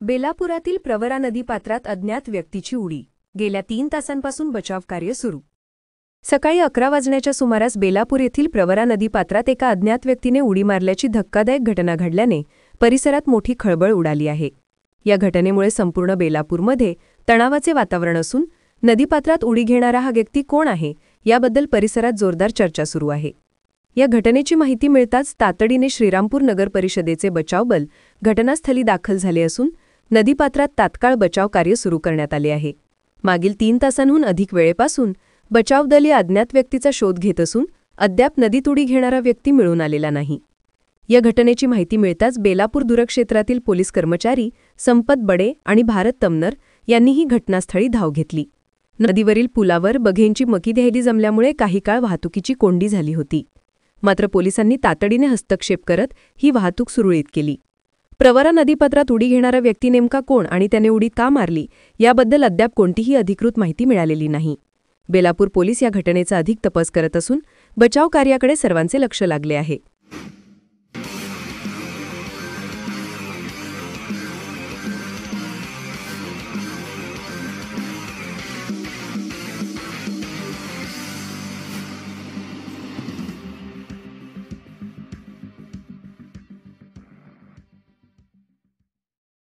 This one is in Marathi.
बेलापुरातील प्रवरा नदीपात्रात अज्ञात व्यक्तीची उडी. गेल्या 3 तासांपासून बचावकार्य सुरू. सकाळी 11 वाजण्याच्या सुमारास बेलापूर येथील प्रवरा नदीपात्रात एका अज्ञात व्यक्तीने उडी मारल्याची धक्कादायक घटना घडल्याने परिसरात मोठी खळबळ उडाली आहे. या घटनेमुळे संपूर्ण बेलापूरमध्ये तणावाचे वातावरण असून नदीपात्रात उडी घेणारा हा व्यक्ती कोण आहे याबद्दल परिसरात जोरदार चर्चा सुरू आहे. या घटनेची माहिती मिळताच तातडीने श्रीरामपूर नगर परिषदेचे बचाव बल घटनास्थळी दाखल झाले असून नदीपात्रात तात्काळ बचाव कार्य सुरू करण्यात आले आहे. मागील 3 तासांहून अधिक वेळेपासून बचाव दल या अज्ञात व्यक्तीचा शोध घेत असून अद्याप नदीत उडी घेणारा व्यक्ती मिळून आलेला नाही. या घटनेची माहिती मिळताच बेलापूर दूरक्षेत्रातील पोलीस कर्मचारी संपत बडे आणि भारत तमनर यांनीही घटनास्थळी धाव घेतली. नदीवरील पुलावर बघेंची मकी द्यायली जमल्यामुळे काही काळ वाहतुकीची कोंडी झाली होती. मात्र पोलिसांनी तातडीने हस्तक्षेप करत ही वाहतूक सुरळीत केली. प्रवरा नदीपात्रात उडी घेणारा व्यक्ती नेमका कोण आणि त्याने उडी का मारली याबद्दल अद्याप कोणतीही अधिकृत माहिती मिळालेली नाही. बेलापूर पोलीस या घटनेचा अधिक तपास करत असून बचाव कार्याकडे सर्वांचे लक्ष लागले आहे.